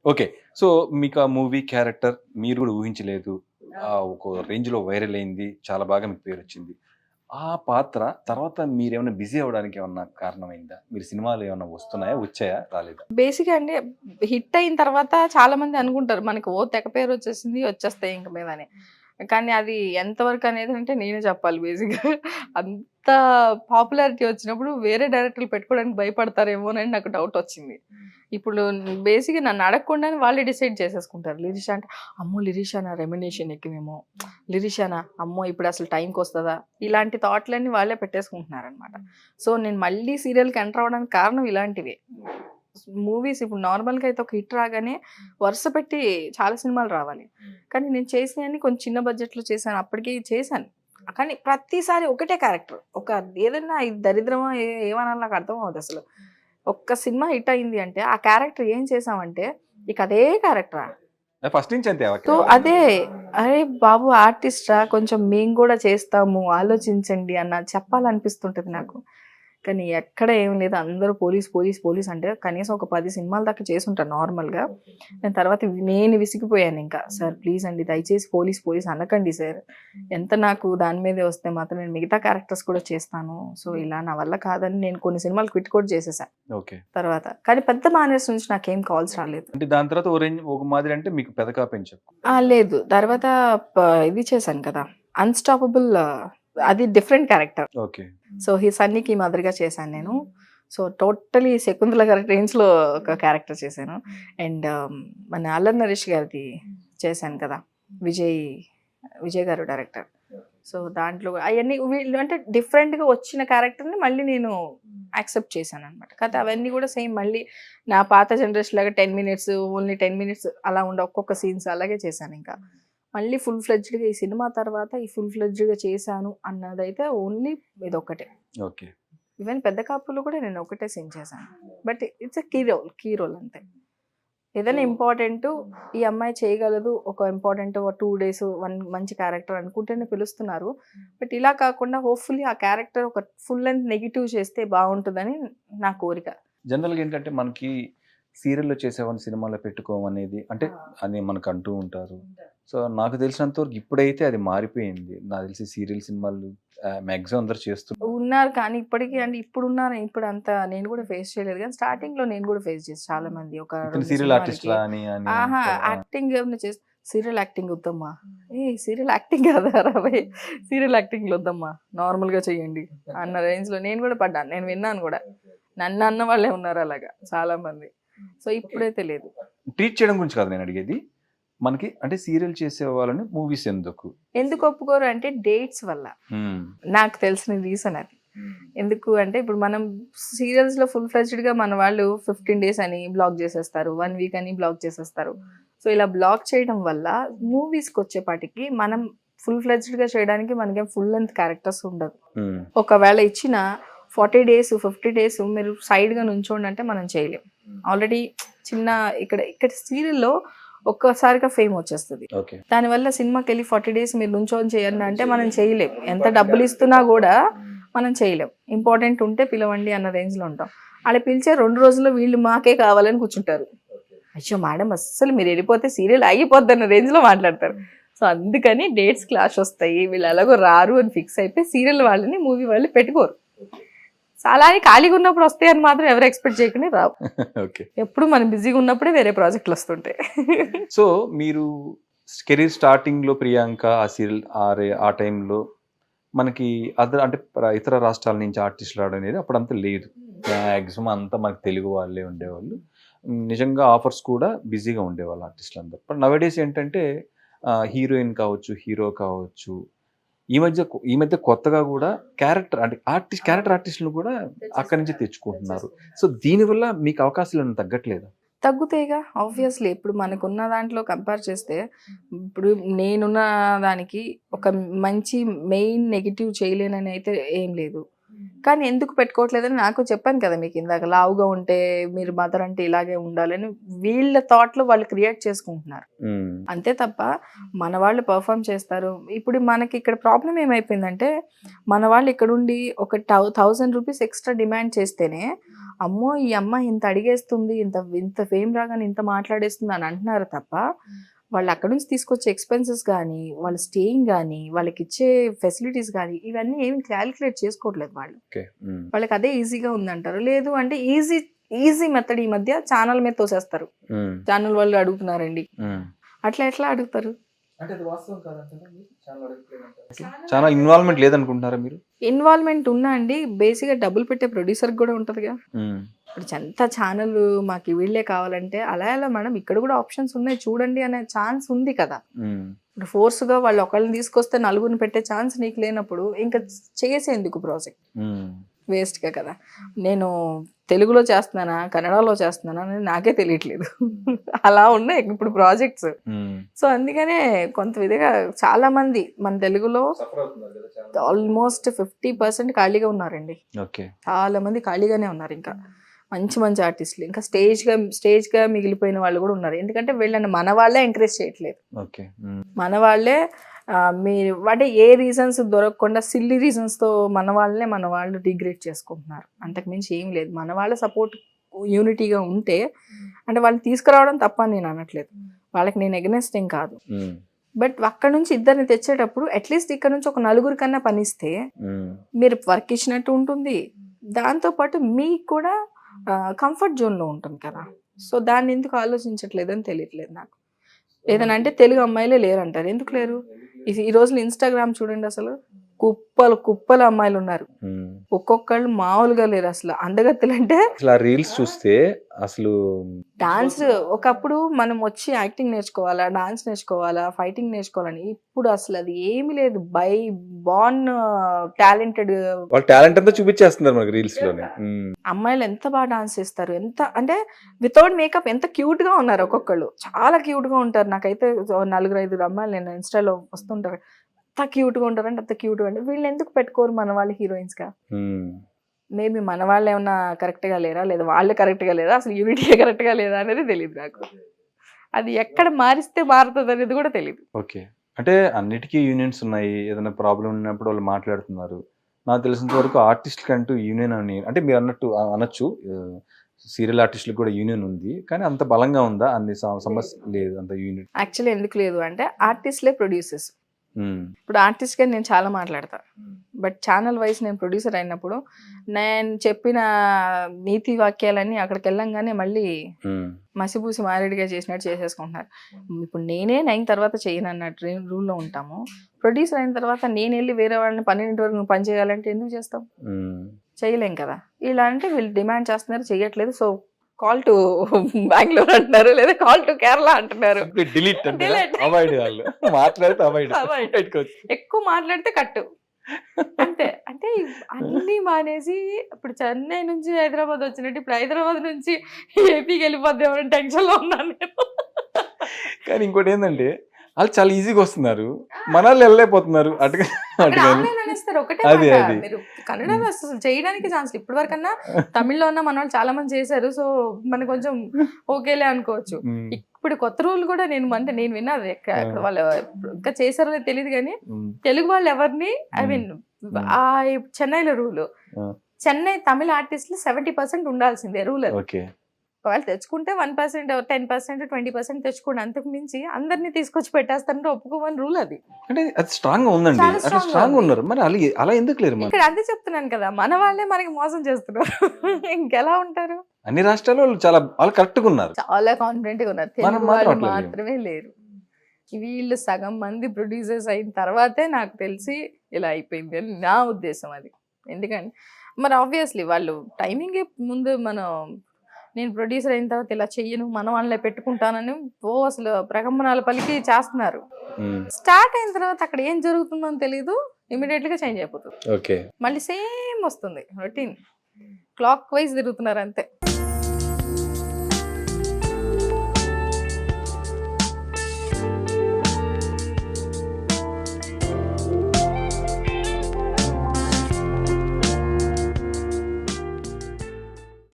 Okay. So, మీకు ఆ movie character మీరు గూడా ఊహించలేదు. ఒక రేంజ్‌లో వైరల్ అయింది. చాలా బాగా మీకు పేరొచ్చింది. ఆ పాత్ర తర్వాత మీరేమన్నా బిజీ అవ్వడానికి ఏమన్నా కారణమైందా? మీరు సినిమాలు ఏమన్నా వస్తున్నాయా? వచ్చాయా? రాలేదా? బేసిక్‌గా అండి హిట్ అయిన తర్వాత చాలామంది అనుకుంటారు మనకు తెగ పేరొచ్చేసింది వచ్చేస్తాయి ఇంక మీదని. కానీ అది ఎంతవరకు అనేది అంటే నేనే చెప్పాలి బేసిక్‌గా. అంత పాపులారిటీ వచ్చినప్పుడు వేరే డైరెక్టర్‌లు పెట్టుకోవడానికి భయపడతారేమోనని నాకు డౌటొచ్చింది. ఇప్పుడు బేసిక్‌గా నన్ను అడగకుండానే వాళ్ళే డిసైడ్ చేసేసుకుంటారు. లిరిషా అంటే, అమ్మో! లిరిషానా రెమ్యునరేషన్ ఎక్కువేమో. లిరిషానా అమ్మో! ఇప్పుడసలు టైంకొస్తదా? ఇలాంటి థాట్‌లన్నీ వాళ్ళే పెట్టేసుకుంటున్నారనమాట. సో, నేను మళ్ళీ సీరియల్‌కి ఎంటర్ అవ్వడానికి కారణం ఇలాంటివే. మూవీస్ ఇప్పుడు నార్మల్‌గా అయితే ఒక హిట్ రాగానే వరుస పెట్టి చాలా సినిమాలు రావాలి. కానీ నేను చేసినయన్నీ కొంచెం చిన్న బడ్జెట్‌లో చేశాను. అప్పటికి చేశాను. కానీ ప్రతిసారి ఒకటే క్యారెక్టర్. ఏదన్నా ఇది దరిద్రమా ఏమనాలో నాకు అర్థం అవ్వదసలు. ఒక్క సినిమా హిట్ అయింది అంటే ఆ క్యారెక్టర్ ఏం చేశామంటే ఇక అదే క్యారెక్టరా? ఫస్ట్ నుంచి అంతే సో, అదే అరే బాబు ఆర్టిస్ట్‌రా కొంచెం మేము గూడా చేస్తాము ఆలోచించండి అన్న చెప్పాలనిపిస్తుంటది నాకు. కానీ ఎక్కడ ఏం లేదు. అందరూ పోలీస్, పోలీస్, పోలీస్ అంటే కనీసం ఒక 10 సినిమాల దాకా చేసుంటాను నార్మల్‌గా. నేను తర్వాత నేను విసిగిపోయానింకా. సార్ ప్లీజ్ అండి దయచేసి పోలీస్, పోలీస్ అనకండి సార్. ఎంత నాకు దాని మీదే వస్తే మాత్రం నేను మిగతా క్యారెక్టర్స్ కూడా చేస్తాను. సో, ఇలా నా వల్ల కాదని నేను కొన్ని సినిమాలు క్విట్ కూడా చేసేసా ఓకే. తర్వాత. కానీ పెద్ద మేనేజర్స్ నుంచి నాకేం కాల్స్ రాలేదు. అంటే దాని తర్వాత ఓ రేంజ్ ఒక మాదిరి అంటే మీకు పెదకా పెంచారు. లేదు. తర్వాత ప ఇది చేశాను కదా! 'అన్‌స్టాపబుల్' అది డిఫరెంట్ క్యారెక్టర్. ఓకే. సో, 'సన్నీకి' మాదిరిగా చేశాను నేను. సో, టోటలీ 'శకుంతల' గారి రేంజ్‌లో ఒక క్యారెక్టర్ చేశాను. అండ్ మన 'అల్లరి నరేష్' గారిది చేశాను కదా! విజయ్, విజయ్ గారు డైరెక్టర్. సో, దాంట్లో అయన్నీ వీళ్ళు అంటే డిఫరెంట్‌గా వచ్చిన క్యారెక్టర్‌ని మళ్ళీ నేను యాక్సెప్ట్ చేశాననమాట. కాతే అవన్నీ కూడా సేమ్ మళ్ళీ నా పాత జనరేషన్ లాగా 10 మినిట్స్, ఓన్లీ 10 మినిట్స్ అలా ఒక్కొక్క సీన్స్ అలాగే చేశానింకా. మళ్ళీ ఫుల్ ఫ్లెడ్జ్డ్‌గా ఈ సినిమా తర్వాత ఈ ఫుల్ ఫ్లెడ్జ్డ్‌గా చేశాను అన్నదైతే ఓన్లీ ఇదొక్కటే. ఓకే. ఈవెన్ 'పెద్ద కాపు'లో కూడా నేను ఒకటే సీన్ చేశాను. But it's a key role అంతే. ఏదైనా ఇంపార్టెంటు ఈ అమ్మాయి చేయగలదు. ఒక ఇంపార్టెంట్ ఒక 2 డేస్ మంచి క్యారెక్టర్ అనుకుంటేనే పిలుస్తున్నారు. బట్ ఇలా కాకుండా హోప్‌ఫుల్లీ ఆ క్యారెక్టర్ ఒక ఫుల్ లెంగ్త్ నెగెటివ్ చేస్తే బావుంటదని నా కోరిక. జనరల్‌గా ఏంటంటే మనకి సీరియల్‌లో చేసేవాడిని సినిమాలో పెట్టుకోమనేది అంటే అని మనకు అంటూ ఉంటారు. సో, నాకు తెలిసినంత వరకు ఇప్పుడైతే అది మారిపోయింది. నాకు తెలిసి సీరియల్ సినిమాలు మాక్సిమం అందరూ చేస్తున్నారు. ఉన్నారు కానీ ఇప్పటికి అంటే ఇప్పుడున్నారు. ఇప్పుడంత నేను కూడా ఫేస్ చేయలేదు గానీ స్టార్టింగ్‌లో నేను కూడా ఫేస్ చేశా చాలా మంది. ఒక ఇతను 2 సీరియల్ సినిమాలకి ఆర్టిస్ట్‌లా అని అని ఆహా! అంటారు. ఆ! యాక్టింగ్ ఏమన్నా సీరియల్ యాక్టింగ్ వద్దమ్మా. సీరియల్ యాక్టింగ్ కాదారా భయ్! సీరియల్ యాక్టింగ్‌లు వద్దమ్మా. నార్మల్‌గా చేయండి అన్న రేంజ్‌లో నేను కూడా పడ్డాను. నేను విన్నాను కూడా. నన్ను అన్న వాళ్ళే ఉన్నారు అలాగా చాలా మంది. సో, ఇప్పుడైతే లేదు. ట్రీట్ చేయడం గురించి కాదు నేను అడిగేది. మనకి అంటే సీరియల్ చేసేవాళ్ళని మూవీస్ ఎందుకు? ఎందుకు ఒప్పుకోరు అంటే డేట్స్ వల్ల. హ్మ్. నాకు తెలిసిన రీజన్ అది. ఎందుకు అంటే ఇప్పుడు మనం సీరియల్స్‌లో ఫుల్ ఫ్లెడ్జ్డ్‌గా మన వాళ్ళు 15 డేస్ అని బ్లాక్ చేసేస్తారు. 1 వీక్ అని బ్లాక్ చేసేస్తారు. సో, ఇలా బ్లాక్ చేయడం వల్ల మూవీస్‌కొచ్చేపాటికి మనం ఫుల్ ఫ్లెడ్జ్డ్‌గా చేయడానికి మనకేం ఫుల్ లెంగ్త్ క్యారెక్టర్స్ ఉండదు. హ్మ్. ఒకవేళ ఇచ్చిన 40 డేస్, 50 డేస్ మీరు సైడ్‌గా నుంచోండి అంటే మనం చేయలేం. ఆల్రెడీ చిన్న ఇక్కడ సీరియల్‌లో ఒక్కసారిగా ఫేమ్ వచ్చేస్తది. ఓకే. దానివల్ల సినిమాకెళ్ళి 40 డేస్ మీరు నుంచొని చేయండి అంటే మనం చేయలేం. ఎంత డబ్బులిస్తున్నా గూడా మనం చేయలేం. ఇంపార్టెంట్ ఉంటే పిలవండి అన్న రేంజ్‌లో ఉంటాం. ఆడ పిలిచే 2 రోజుల్లో వీళ్ళు మాకే కావాలని కూర్చుంటారు. అయ్యో! మేడం అస్సలు మీరెళ్ళిపోతే సీరియల్ ఆగిపోద్దన్న రేంజ్‌లో మాట్లాడతారు. సో, అందుకని డేట్స్ క్లాష్ ఒస్తాయి. వీళ్ళు ఎలాగో రారు అని ఫిక్స్ అయిపోయి సీరియల్ వాళ్ళని మూవీ వాళ్ళు పెట్టుకోరు. సో, అలా అని ఖాళీగా ఉన్నప్పుడు వస్తాయని మాత్రం ఎవరు ఎక్స్‌పెక్ట్ చేయకండి రావు. ఓకే. ఎప్పుడు మనం బిజీగా ఉన్నప్పుడే వేరే ప్రాజెక్టులొస్తుంటాయి. సో, మీరు కెరీర్ స్టార్టింగ్‌లో 'ప్రియాంక' ఆ సీరియల్ ఆ టైంలో మనకి అంటే ఇతర రాష్ట్రాల నుంచి ఆర్టిస్టులు రావడం అనేది అప్పుడంత లేదు. మాక్సిమం అంతా మనకు తెలుగు వాళ్ళే ఉండేవాళ్ళు. నిజంగా ఆఫర్స్ కూడా బిజీగా ఉండేవాళ్ళు ఆర్టిస్టులందరూ. బట్ నౌఎడేస్ ఏంటంటే హీరోయిన్ కావచ్చు, హీరో కావచ్చు, ఈ మధ్య కొత్తగా గూడా క్యారెక్టర్ ఆర్టిస్ట్‌లను కూడా అక్కడి నుంచి తెచ్చుకుంటున్నారు. సో, దీనివల్ల మీకు అవకాశాలేమైనా తగ్గట్లేదా? తగ్గుతాయిగా ఆబ్వియస్‌లీ. ఇప్పుడు మనకున్న దాంట్లో కంపేర్ చేస్తే, ఇప్పుడు నేనున్న దానికి ఒక మంచి మెయిన్ నెగెటివ్ చేయలేనని అయితే ఏం లేదు. కానీ ఎందుకు పెట్టుకోవట్లేదని నాకు చెప్పాను కదా మీకిందాక. లావుగా ఉంటే మీరు మదర్ అంటే ఇలాగే ఉండాలని వీళ్ళ థాట్‌లో వాళ్ళు క్రియేట్ చేసుకుంటున్నారు. హ్మ్. అంతే తప్ప మన వాళ్ళు పెర్ఫార్మ్ చేస్తారు. ఇప్పుడు మనకి ఇక్కడ ప్రాబ్లమ్ ఏమైపోయిందంటే, మన వాళ్ళు ఇక్కడుండి ఒక 1000 రూపీస్ ఎక్స్‌ట్రా డిమాండ్ చేస్తేనే, అమ్మో ఈ అమ్మాయి ఇంత అడిగేస్తుంది, ఇంత ఇంత ఫేమ్ రాగానే ఇంత మాట్లాడేస్తుంది అని అంటున్నారు తప్ప వాళ్ళు అక్కడ నుంచి తీసుకొచ్చే ఎక్స్పెన్సెస్ కానీ, వాళ్ళ స్టేయింగ్ కానీ, వాళ్ళకి ఇచ్చే ఫెసిలిటీస్ కానీ ఇవన్నీ ఏమి క్యాలిక్యులేట్ చేసుకోవట్లేదు వాళ్ళు. వాళ్ళకి అదే ఈజీగా ఉందంటారు. లేదు అంటే ఈజీ మెథడ్ ఈ మధ్య ఛానల్ మీద తోసేస్తారు. ఛానల్ వాళ్ళు అడుగుతున్నారండి, అట్లా ఎట్లా అడుగుతారు? చాలా ఇన్వాల్వ్మెంట్ లేదనుకుంటున్నారా మీరు? ఇన్వాల్వ్మెంట్ ఉన్నా అండి, బేసిక్గా డబ్బులు పెట్టే ప్రొడ్యూసర్ కూడా ఉంటుందిగా. ఇప్పుడు ఎంత ఛానల్ మాకు వీళ్ళే కావాలంటే అలా ఎలా మేడం, ఇక్కడ కూడా ఆప్షన్స్ ఉన్నాయి చూడండి అనే ఛాన్స్ ఉంది కదా. ఇప్పుడు ఫోర్స్గా వాళ్ళు ఒకళ్ళని తీసుకొస్తే నలుగురిని పెట్టే ఛాన్స్ నీకు లేనప్పుడు ఇంకా చేసేందుకు ప్రాజెక్ట్ వేస్ట్గా కదా. నేను తెలుగులో చేస్తున్నానా కన్నడలో చేస్తున్నానా అని నాకే తెలియట్లేదు. అలా ఉన్నాయి ఇప్పుడు ప్రాజెక్ట్స్. సో అందుకనే కొంత విధంగా చాలా మంది మన తెలుగులో ఆల్మోస్ట్ 50% ఖాళీగా ఉన్నారండి. చాలా మంది ఖాళీగానే ఉన్నారు. ఇంకా మంచి మంచి ఆర్టిస్టులు ఇంకా స్టేజ్గా మిగిలిపోయిన వాళ్ళు కూడా ఉన్నారు. ఎందుకంటే వీళ్ళని మన వాళ్ళే ఎంకరేజ్ చేయట్లేదు. మన వాళ్ళే మీరు అంటే ఏ రీజన్స్ దొరకకుండా సిల్లీ రీజన్స్తో మన వాళ్ళు డిగ్రేడ్ చేసుకుంటున్నారు. అంతకుమించి ఏం లేదు. మన వాళ్ళ సపోర్ట్ యూనిటీగా ఉంటే అంటే వాళ్ళని తీసుకురావడం తప్ప అని నేను అనట్లేదు, వాళ్ళకి నేను ఎగనెస్ట్ ఏం కాదు. బట్ అక్కడ నుంచి ఇద్దరిని తెచ్చేటప్పుడు అట్లీస్ట్ ఇక్కడ నుంచి ఒక నలుగురి కన్నా పనిస్తే మీరు వర్క్ ఇచ్చినట్టు ఉంటుంది, దాంతోపాటు మీకు కూడా కంఫర్ట్ జోన్లో ఉంటుంది కదా. సో దాన్ని ఎందుకు ఆలోచించట్లేదని తెలియట్లేదు నాకు. ఏదైనా అంటే తెలుగు అమ్మాయిలే లేరంటారు, ఎందుకు లేరు? ఈ రోజులు ఇన్స్టాగ్రామ్ చూడండి, అసలు కుప్పలు అమ్మాయిలు ఉన్నారు. ఒక్కొక్కళ్ళు మామూలుగా లేరు అసలు. అందగత్తులు అంటే రీల్స్ చూస్తే అసలు డాన్స్, ఒకప్పుడు మనం వచ్చి యాక్టింగ్ నేర్చుకోవాలా, డాన్స్ నేర్చుకోవాలా, ఫైటింగ్ నేర్చుకోవాలని, ఇప్పుడు అసలు అది ఏమి లేదు. బార్న్ టాలెంటెడ్ టాలెంట్ అంతా చూపించేస్తున్నారు మనకి రీల్స్ లోనే. అమ్మాయిలు ఎంత బాగా డాన్స్ చేస్తారు, ఎంత అంటే వితౌట్ మేకప్ ఎంత క్యూట్ గా ఉన్నారు. ఒక్కొక్కళ్ళు చాలా క్యూట్ గా ఉంటారు. నాకైతే 4-5 అమ్మాయిలు నేను ఇన్స్టాలో వస్తుంటారు, అంత క్యూట్ గా ఉంటారు అంటే అంత క్యూట్ గా. వీళ్ళు ఎందుకు పెట్టుకోరు మన వాళ్ళు హీరోయిన్స్ గా? మేబీ మన వాళ్ళు ఏమన్నా కరెక్ట్ గా లేరా, లేదా వాళ్ళు కరెక్ట్ గా లేదా, అసలు యూనిటీ కరెక్ట్ గా లేదా అనేది తెలియదు నాకు. అది ఎక్కడ మారిస్తే మారుతుంది అనేది కూడా తెలియదు. ఓకే, అంటే అన్నిటికీ యూనియన్స్ ఉన్నాయి. ఏదైనా ప్రాబ్లం ఉన్నప్పుడు వాళ్ళు మాట్లాడుతున్నారు. నాకు తెలిసినంత వరకు ఆర్టిస్టులకి అంటూ యూనియన్ అని, అంటే మీరు అన్నట్టు అనొచ్చు, సీరియల్ ఆర్టిస్టులకు కూడా యూనియన్ ఉంది, కానీ అంత బలంగా ఉందా? అన్ని సమస్య లేదు అంత యూనిట్. యాక్చువల్లీ ఎందుకు లేదు అంటే ఆర్టిస్ట్లే ప్రొడ్యూసర్స్. ఇప్పుడు ఆర్టిస్ట్గా నేను చాలా మాట్లాడతా, బట్ ఛానల్ వైజ్ నేను ప్రొడ్యూసర్ అయినప్పుడు నేను చెప్పిన నీతి వాక్యాలన్నీ అక్కడికి వెళ్ళంగానే మళ్ళీ మసిపూసి మారేడుగా చేసినట్టు చేసేసుకుంటున్నారు. ఇప్పుడు నేనే 9 తర్వాత చేయను అన్నట్టు రూల్లో ఉంటాము. ప్రొడ్యూసర్ అయిన తర్వాత నేను వెళ్ళి వేరే వాళ్ళని 12 వరకు నువ్వు పని చేయాలంటే ఎందుకు చేస్తాం? చేయలేం కదా. ఇలా అంటే వీళ్ళు డిమాండ్ చేస్తున్నారు, చేయట్లేదు. సో కాల్ టు బెంగళూరు అంటున్నారు, లేదా కాల్ టు కేరళ అంటున్నారు. ఎక్కువ మాట్లాడితే కట్టు అంతే. అంటే అన్ని మానేసి ఇప్పుడు చెన్నై నుంచి హైదరాబాద్ వచ్చినట్టు ఇప్పుడు హైదరాబాద్ నుంచి ఏపీకి వెళ్ళిపోద్దామని టెన్షన్ లో ఉన్నాను నేను. కానీ ఇంకోటి ఏంటంటే వాళ్ళు చాలా ఈజీగా వస్తున్నారు, మన వాళ్ళు వెళ్ళలేకపోతున్నారు. మీరు కన్నడ అసలు చేయడానికి ఛాన్స్ ఇప్పటి వరకన్నా తమిళ్లో ఉన్న మన వాళ్ళు చాలా మంది చేశారు. సో మనకు కొంచెం ఓకేలే అనుకోవచ్చు. ఇప్పుడు కొత్త రూల్ కూడా నేను విన్నది, అక్కడ వాళ్ళు ఇంకా చేశారో తెలియదు కానీ తెలుగు వాళ్ళు ఎవరిని ఐ మీన్ ఆ చెన్నైలో రూల్, చెన్నై తమిళ ఆర్టిస్టులు 70% ఉండాల్సిందే రూల్. ఒకవేళ తెచ్చుకుంటే 1%, 10%, 20% తెచ్చుకోండి, అంతకు మించి అందరినీ తీసుకొచ్చి పెట్టేస్తారంటే ఒప్పుకోమని రూల్ అది. అంటే అది స్ట్రాంగ్ గా ఉందండి, స్ట్రాంగ్ ఉన్నారు. మరి అలా ఎందుకు లేరు? ఇక్కడ అదే చెప్తున్నాను కదా, మన వాళ్ళే మనకి మోసం చేస్తున్నారు. ఇంకెలా ఉంటారు? అన్ని రాష్ట్రాల్లో వాళ్ళు కరెక్ట్ గా ఉన్నారు, చాలా కాన్ఫిడెంట్ గా ఉన్నారు. తెలుగు వాళ్ళు మాత్రమే లేరు. వీళ్ళు సగం మంది ప్రొడ్యూసర్స్ అయిన తర్వాతే నాకు తెలిసి ఇలా అయిపోయింది అని నా ఉద్దేశం. అది ఎందుకంటే మరి ఆబ్వియస్లీ వాళ్ళు టైమింగ్ ముందు నేను ప్రొడ్యూసర్ అయిన తర్వాత ఇలా చెయ్యను, మన వాళ్ళే పెట్టుకుంటానని అసలు ప్రకంపనాలు పలికి చేస్తున్నారు. స్టార్ట్ అయిన తర్వాత అక్కడ ఏం జరుగుతుందో అని తెలియదు, ఇమీడియట్ గా చేంజ్ అయిపోతుంది. మళ్ళీ సేమ్ వస్తుంది రొటీన్, క్లాక్ వైజ్ తిరుగుతున్నారు అంతే.